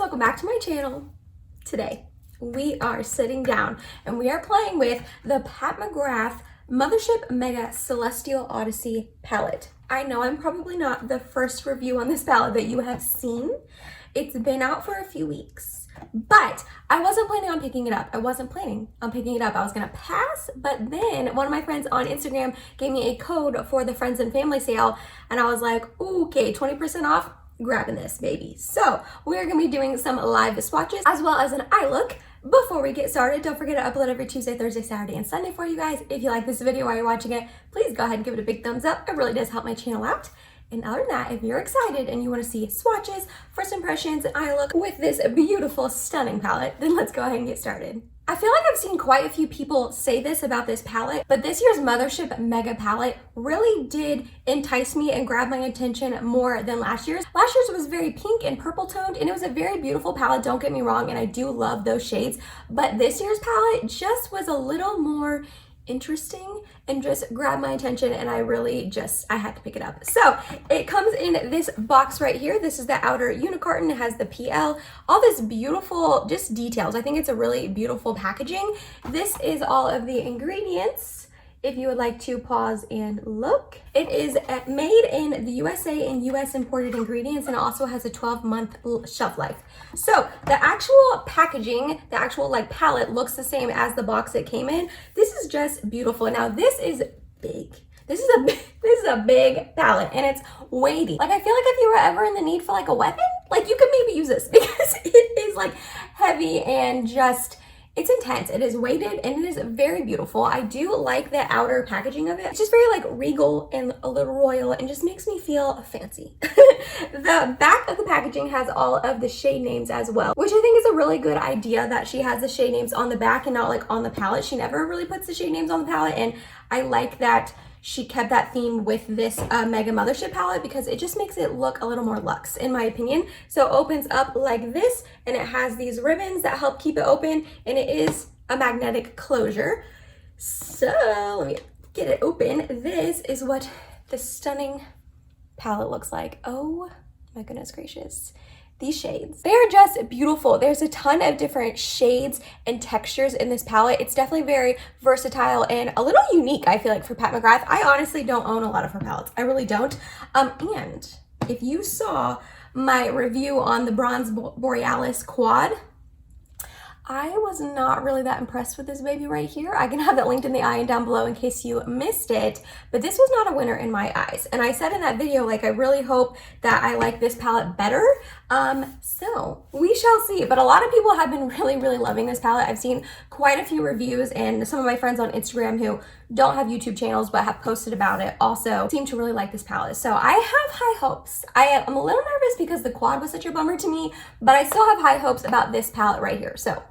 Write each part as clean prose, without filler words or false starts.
welcome back to my channel. Today we are sitting down and we are playing with the PAT MCGRATH Mothership Mega Celestial Odyssey palette. I know I'm probably not the first review on this palette that you have seen. It's been out for a few weeks, but I wasn't planning on picking it up. I was gonna pass, but then one of my friends on Instagram gave me a code for the friends and family sale, and I was like, okay, 20% off, grabbing this baby. So we're gonna be doing some live swatches as well as an eye look. Before we get started, don't forget to upload every Tuesday, Thursday, Saturday, and Sunday for you guys. If you like this video while you're watching it, please go ahead and give it a big thumbs up. It really does help my channel out. And other than that, if you're excited and you want to see swatches, first impressions, and eye look with this beautiful, stunning palette, then let's go ahead and get started. I feel like I've seen quite a few people say this about this palette, but this year's Mothership Mega palette really did entice me and grab my attention more than last year's. Last year's was very pink and purple toned, and it was a very beautiful palette, don't get me wrong, and I do love those shades, but this year's palette just was a little more interesting and just grabbed my attention, and I had to pick it up. So it comes in this box right here. This is the outer unicorn. It has the PL, all this beautiful just details. I think it's a really beautiful packaging. This is all of the ingredients if you would like to pause and look. It is made in the USA and US imported ingredients, and it also has a 12-month shelf life. So the actual packaging, the actual palette looks the same as the box it came in. This is just beautiful. Now this is big. This is a big palette, and it's weighty. I feel like if you were ever in the need for a weapon, you could maybe use this because it is heavy and just, it's intense. It is weighted and it is very beautiful. I do like the outer packaging of it. It's just very regal and a little royal and just makes me feel fancy. The back of the packaging has all of the shade names as well, which I think is a really good idea that she has the shade names on the back and not on the palette. She never really puts the shade names on the palette, and I like that she kept that theme with this Mega Mothership palette because it just makes it look a little more luxe, in my opinion. So it opens up like this, and it has these ribbons that help keep it open, and it is a magnetic closure. So let me get it open. This is what the stunning palette looks like. Oh my goodness gracious. These shades, they're just beautiful. There's a ton of different shades and textures in this palette. It's definitely very versatile and a little unique, I feel like, for PAT MCGRATH. I honestly don't own a lot of her palettes. I really don't. And if you saw my review on the Bronze Borealis quad, I was not really that impressed with this baby right here. I can have that linked in the eye and down below in case you missed it, but this was not a winner in my eyes. And I said in that video, I really hope that I like this palette better. So we shall see. But a lot of people have been really loving this palette. I've seen quite a few reviews, and some of my friends on Instagram who don't have YouTube channels but have posted about it also seem to really like this palette. So I have high hopes. I'm a little nervous because the quad was such a bummer to me, but I still have high hopes about this palette right here. So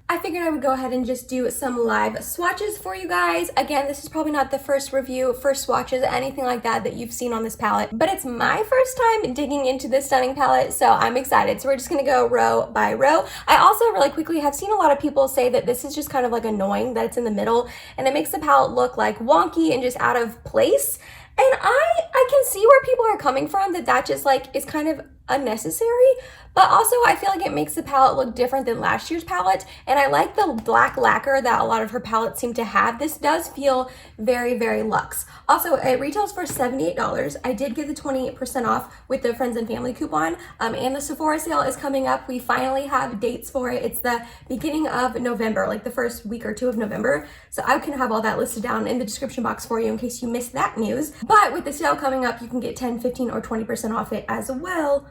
I figured I would go ahead and just do some live swatches for you guys. Again, this is probably not the first review, first swatches, anything like that you've seen on this palette, but it's my first time digging into this stunning palette, so I'm excited. So we're just gonna go row by row. I also really quickly have seen a lot of people say that this is just kind of annoying that it's in the middle, and it makes the palette look wonky and just out of place. And I can see where people are coming from, that just is kind of unnecessary, but also I feel like it makes the palette look different than last year's palette, and I like the black lacquer that a lot of her palettes seem to have. This does feel very luxe. Also, it retails for $78. I did get the 20% off with the friends and family coupon, and the Sephora sale is coming up. We finally have dates for it. It's the beginning of November, the first week or two of November, so I can have all that listed down in the description box for you in case you missed that news. But with the sale coming up, you can get 10, 15, or 20% off it as well,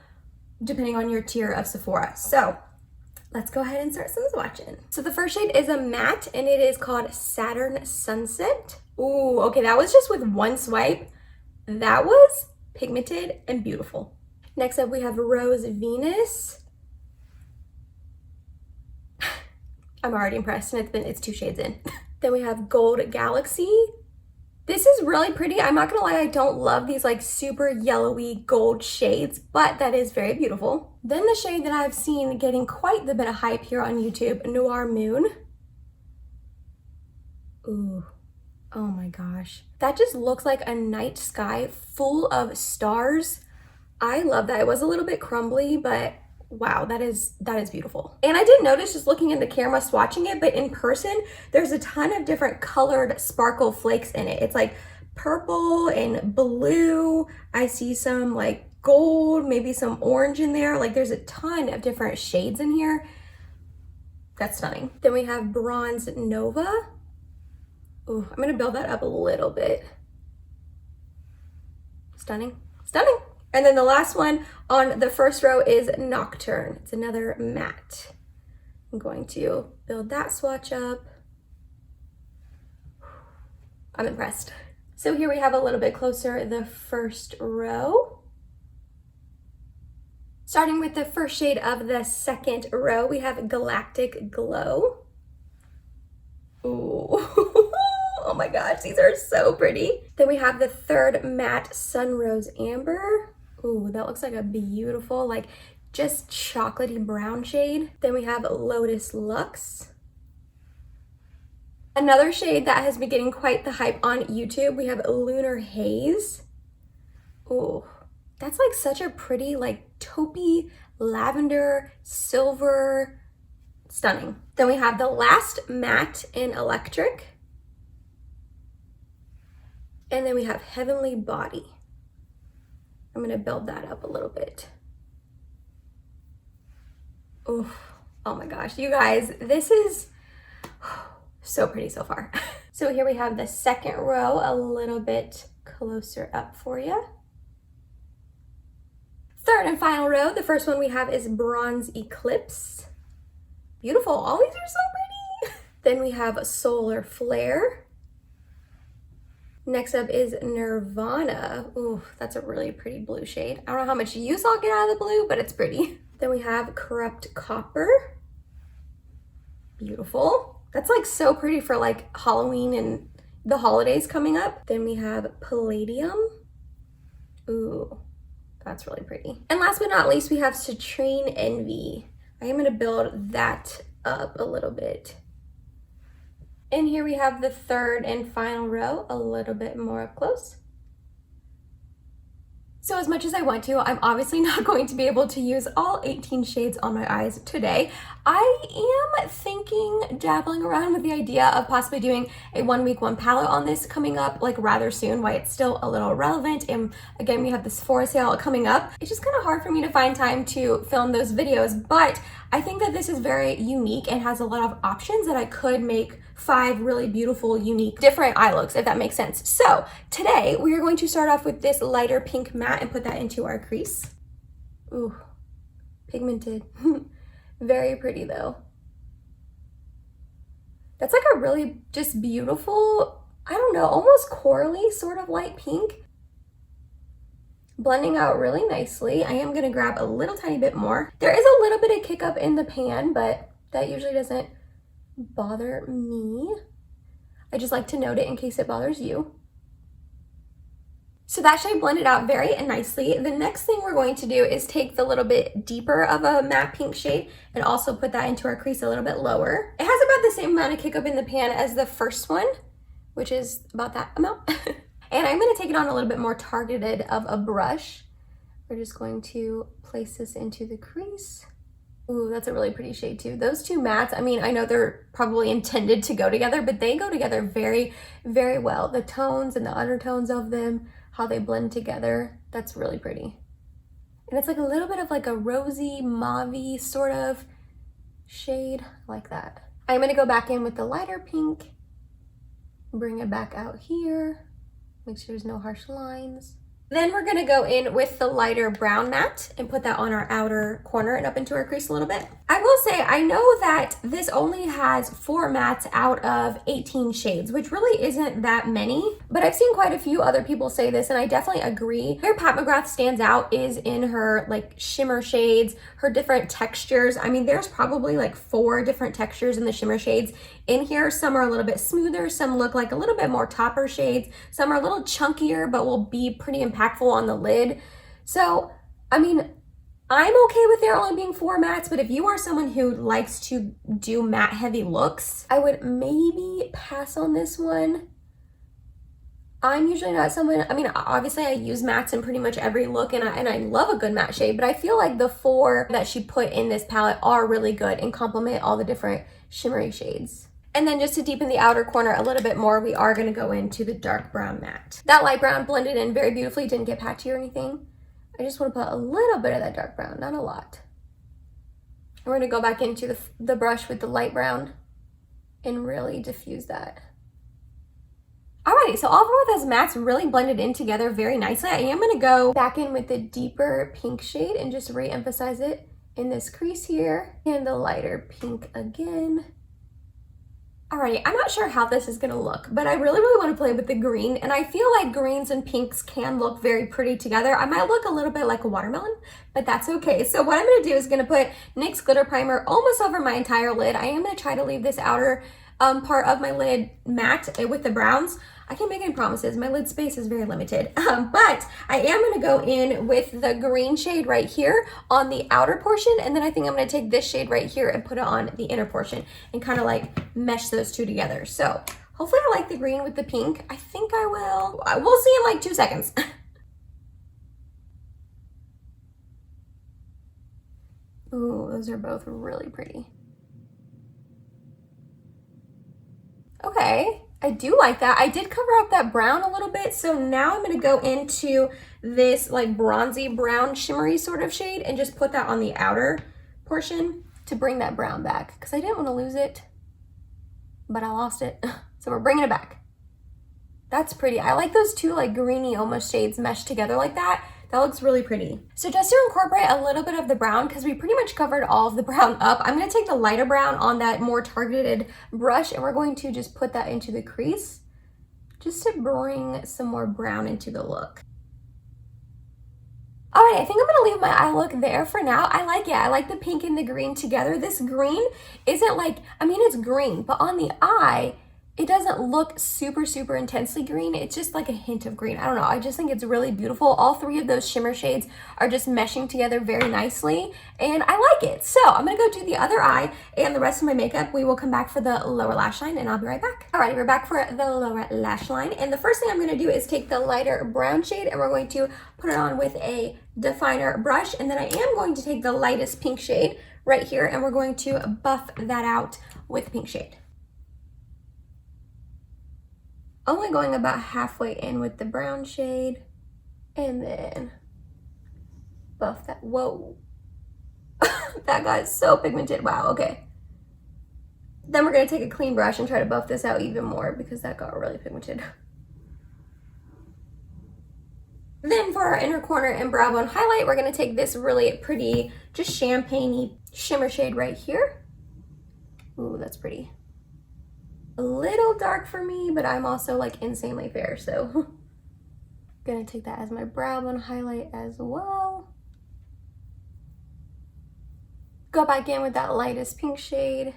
depending on your tier of Sephora. So let's go ahead and start some swatching. So the first shade is a matte, and it is called Saturn Sunset. Ooh, okay, that was just with one swipe. That was pigmented and beautiful. Next up, we have Rose Venus. I'm already impressed, and it's 2 shades in. Then we have Gold Galaxy. This is really pretty. I'm not gonna lie, I don't love these super yellowy gold shades, but that is very beautiful. Then the shade that I've seen getting quite the bit of hype here on YouTube, Noir Moon. Ooh, oh my gosh. That just looks like a night sky full of stars. I love that. It was a little bit crumbly, but wow, that is beautiful. And I did notice just looking in the camera, swatching it, but in person, there's a ton of different colored sparkle flakes in it. It's like purple and blue. I see some like gold, maybe some orange in there. Like there's a ton of different shades in here. That's stunning. Then we have Bronze Nova. Ooh, I'm gonna build that up a little bit. Stunning, stunning. And then the last one on the first row is Nocturne. It's another matte. I'm going to build that swatch up. I'm impressed. So here we have a little bit closer the first row. Starting with the first shade of the second row, we have Galactic Glow. Ooh, oh my gosh, these are so pretty. Then we have the third matte Sunrose Amber. Ooh, that looks like a beautiful, like just chocolatey brown shade. Then we have Lotus Luxe. Another shade that has been getting quite the hype on YouTube, we have Lunar Haze. Ooh, that's like such a pretty, like taupey, lavender, silver, stunning. Then we have the last matte in Electric. And then we have Heavenly Body. I'm gonna build that up a little bit. Ooh, oh my gosh, you guys, this is so pretty so far. So here we have the second row a little bit closer up for you. Third and final row, the first one we have is Bronze Eclipse. Beautiful, all these are so pretty. Then we have Solar Flare. Next up is Nirvana. Ooh, that's a really pretty blue shade. I don't know how much use I'll get out of the blue, but it's pretty. Then we have Corrupt Copper. Beautiful. That's like so pretty for like Halloween and the holidays coming up. Then we have Palladium. Ooh, that's really pretty. And last but not least, we have Citrine Envy. I am gonna build that up a little bit. And here we have the third and final row, a little bit more up close. So as much as I want to, I'm obviously not going to be able to use all 18 shades on my eyes today. I am thinking, dabbling around with the idea of possibly doing a 1 week, 1 palette on this coming up like rather soon, while it's still a little relevant. And again, we have this Sephora sale coming up. It's just kind of hard for me to find time to film those videos, but I think that this is very unique and has a lot of options that I could make 5 really beautiful, unique, different eye looks, if that makes sense. So today we are going to start off with this lighter pink matte and put that into our crease. Ooh, pigmented. Very pretty though. That's like a really just beautiful, I don't know, almost corally sort of light pink. Blending out really nicely. I am gonna grab a little tiny bit more. There is a little bit of kick up in the pan, but that usually doesn't bother me. I just like to note it in case it bothers you. So that shade blended out very nicely. The next thing we're going to do is take the little bit deeper of a matte pink shade and also put that into our crease a little bit lower. It has about the same amount of kick up in the pan as the first one, which is about that amount. And I'm gonna take it on a little bit more targeted of a brush. We're just going to place this into the crease. Ooh, that's a really pretty shade too. Those two mattes, I mean, I know they're probably intended to go together, but they go together very, very well. The tones and the undertones of them, how they blend together, that's really pretty. And it's like a little bit of like a rosy, mauve-y sort of shade, I like that. I'm gonna go back in with the lighter pink, bring it back out here, make sure there's no harsh lines. Then we're gonna go in with the lighter brown matte and put that on our outer corner and up into our crease a little bit. I will say, I know that this only has 4 mattes out of 18 shades, which really isn't that many, but I've seen quite a few other people say this and I definitely agree. Where Pat McGrath stands out is in her like shimmer shades, her different textures. I mean, there's probably like 4 different textures in the shimmer shades in here. Some are a little bit smoother, some look like a little bit more topper shades, some are a little chunkier, but will be pretty impactful on the lid. So, I mean, I'm okay with there only being 4 mattes, but if you are someone who likes to do matte heavy looks, I would maybe pass on this one. I'm usually not someone, I mean, obviously I use mattes in pretty much every look, and I love a good matte shade, but I feel like the 4 that she put in this palette are really good and complement all the different shimmery shades. And then just to deepen the outer corner a little bit more, we are gonna go into the dark brown matte. That light brown blended in very beautifully, didn't get patchy or anything. I just wanna put a little bit of that dark brown, not a lot. And we're gonna go back into the brush with the light brown and really diffuse that. Alrighty, so all 4 of those mattes really blended in together very nicely. I am going to go back in with the deeper pink shade and just re-emphasize it in this crease here, and the lighter pink again. Alrighty, I'm not sure how this is going to look, but I really want to play with the green, and I feel like greens and pinks can look very pretty together. I might look a little bit like a watermelon, but that's okay. So what I'm going to do is going to put NYX Glitter Primer almost over my entire lid. I am going to try to leave this outer part of my lid matte with the browns. I can't make any promises. My lid space is very limited, but I am going to go in with the green shade right here on the outer portion, and then I think I'm going to take this shade right here and put it on the inner portion and kind of like mesh those two together. So hopefully I like the green with the pink. I think I will. We'll see in like 2 seconds. Ooh, those are both really pretty. Okay, I do like that. I did cover up that brown a little bit, so now I'm going to go into this like bronzy brown shimmery sort of shade and just put that on the outer portion to bring that brown back, because I didn't want to lose it, but I lost it. So we're bringing it back. That's pretty. I like those two like greeny almost shades meshed together like that. That looks really pretty. So just to incorporate a little bit of the brown, because we pretty much covered all of the brown up, I'm going to take the lighter brown on that more targeted brush, and we're going to just put that into the crease just to bring some more brown into the look. All right, I think I'm going to leave my eye look there for now. I like it. I like the pink and the green together. This green isn't like, I mean, it's green, but on the eye, it doesn't look super intensely green. It's just like a hint of green. I don't know. I just think it's really beautiful. All 3 of those shimmer shades are just meshing together very nicely, and I like it. So I'm going to go do the other eye and the rest of my makeup. We will come back for the lower lash line, and I'll be right back. All right, we're back for the lower lash line. And the first thing I'm going to do is take the lighter brown shade, and we're going to put it on with a definer brush. And then I am going to take the lightest pink shade right here, and we're going to buff that out with pink shade. Only going about halfway in with the brown shade, and then buff that. Whoa. That got so pigmented. Wow, okay. Then we're going to take a clean brush and try to buff this out even more, because that got really pigmented. Then for our inner corner and brow bone highlight, we're going to take this really pretty, just champagne-y shimmer shade right here. Ooh, that's pretty. A little dark for me, but I'm also like insanely fair, so gonna take that as my brow bone highlight as well. Go back in with that lightest pink shade.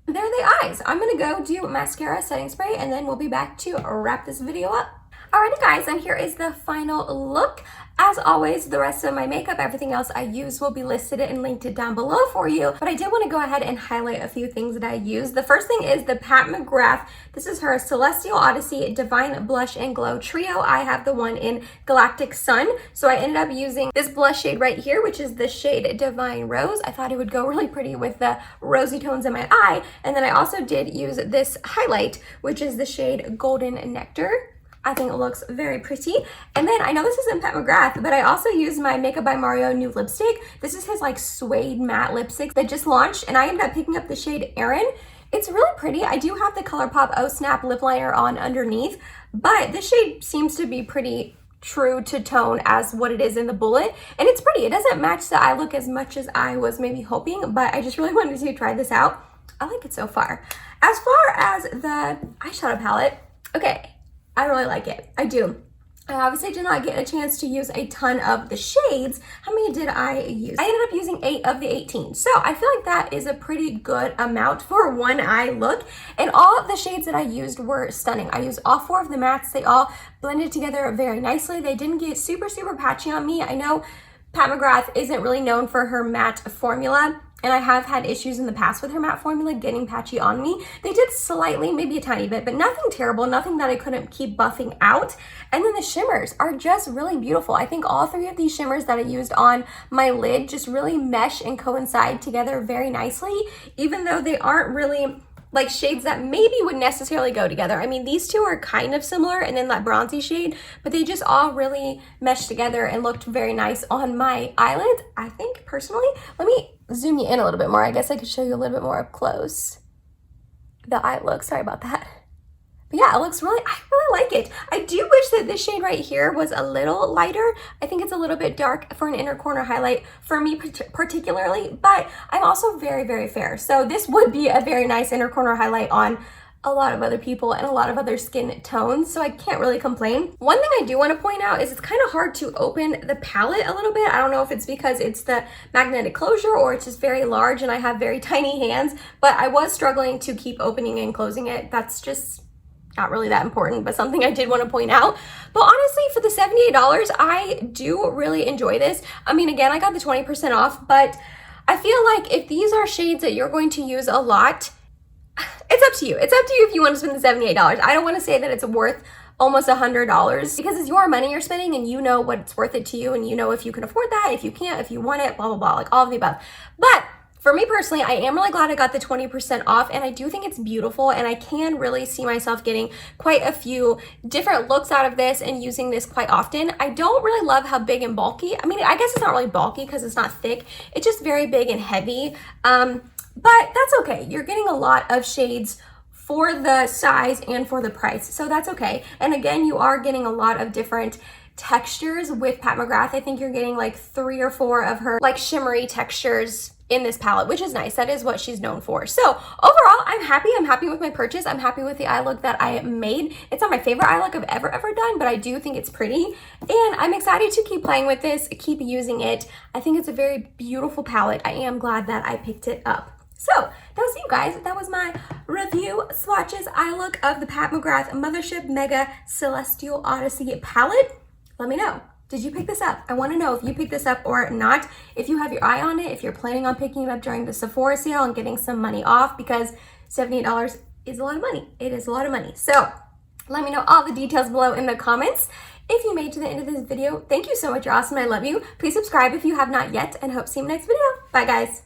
There are the eyes. I'm gonna go do mascara, setting spray, and then we'll be back to wrap this video up. Alrighty guys, and here is the final look. As always, the rest of my makeup, everything else I use will be listed and linked down below for you, but I did want to go ahead and highlight a few things that I use. The first thing is the Pat McGrath. This is her Celestial Odyssey Divine Blush and Glow Trio. I have the one in Galactic Sun, so I ended up using this blush shade right here, which is the shade Divine Rose. I thought it would go really pretty with the rosy tones in my eye, and then I also did use this highlight, which is the shade Golden Nectar. I think it looks very pretty. And then I know this isn't Pat McGrath, but I also used my Makeup by Mario new lipstick. This is his like suede matte lipstick that just launched, and I ended up picking up the shade Erin. It's really pretty. I do have the ColourPop Oh Snap lip liner on underneath, but this shade seems to be pretty true to tone as what it is in the bullet, and it's pretty. It doesn't match the eye look as much as I was maybe hoping, but I just really wanted to try this out. I like it so far. As far as the eyeshadow palette, okay, I really like it. I do. I obviously did not get a chance to use a ton of the shades. How many did I use? I ended up using 8 of the 18. So I feel like that is a pretty good amount for one eye look. And all of the shades that I used were stunning. I used all 4 of the mattes. They all blended together very nicely. They didn't get super patchy on me. I know Pat McGrath isn't really known for her matte formula, and I have had issues in the past with her matte formula getting patchy on me. They did slightly, maybe a tiny bit, but nothing terrible, nothing that I couldn't keep buffing out. And then the shimmers are just really beautiful. I think all three of these shimmers that I used on my lid just really mesh and coincide together very nicely, even though they aren't really like shades that maybe would necessarily go together. I mean, these two are kind of similar, and then that bronzy shade, but they just all really meshed together and looked very nice on my eyelids, I think, personally. Let me zoom you in a little bit more. I guess I could show you a little bit more up close. The eye look, sorry about that. But yeah, it looks really, I really like it. I do wish that this shade right here was a little lighter. I think it's a little bit dark for an inner corner highlight for me particularly, but I'm also very, very fair. So this would be a very nice inner corner highlight on a lot of other people and a lot of other skin tones, so I can't really complain. One thing I do want to point out is it's kind of hard to open the palette a little bit. I don't know if it's because it's the magnetic closure or it's just very large and I have very tiny hands, but I was struggling to keep opening and closing it. That's just not really that important, but something I did want to point out. But honestly, for the $78, I do really enjoy this. I mean, again, I got the 20% off, but I feel like if these are shades that you're going to use a lot, it's up to you. It's up to you if you want to spend the $78. I don't want to say that it's worth almost $100 because it's your money you're spending and you know what's worth it to you, and you know if you can afford that, if you can't, if you want it, blah, blah, blah, like all of the above. But for me personally, I am really glad I got the 20% off, and I do think it's beautiful, and I can really see myself getting quite a few different looks out of this and using this quite often. I don't really love how big and bulky, I mean, I guess it's not really bulky because it's not thick. It's just very big and heavy, but that's okay. You're getting a lot of shades for the size and for the price, so that's okay. And again, you are getting a lot of different textures with Pat McGrath. I think you're getting like 3 or 4 of her like shimmery textures in this palette, which is nice. That is what she's known for. So overall, I'm happy. I'm happy with my purchase. I'm happy with the eye look that I made. It's not my favorite eye look I've ever done, but I do think it's pretty. And I'm excited to keep playing with this, keep using it. I think it's a very beautiful palette. I am glad that I picked it up. So that was you guys. That was my review swatches eye look of the Pat McGrath Mothership Mega Celestial Odyssey palette. Let me know. Did you pick this up? I want to know if you picked this up or not. If you have your eye on it, if you're planning on picking it up during the Sephora sale and getting some money off, because $78 is a lot of money. It is a lot of money. So let me know all the details below in the comments. If you made it to the end of this video, thank you so much. You're awesome. I love you. Please subscribe if you have not yet, and hope to see you in the next video. Bye, guys.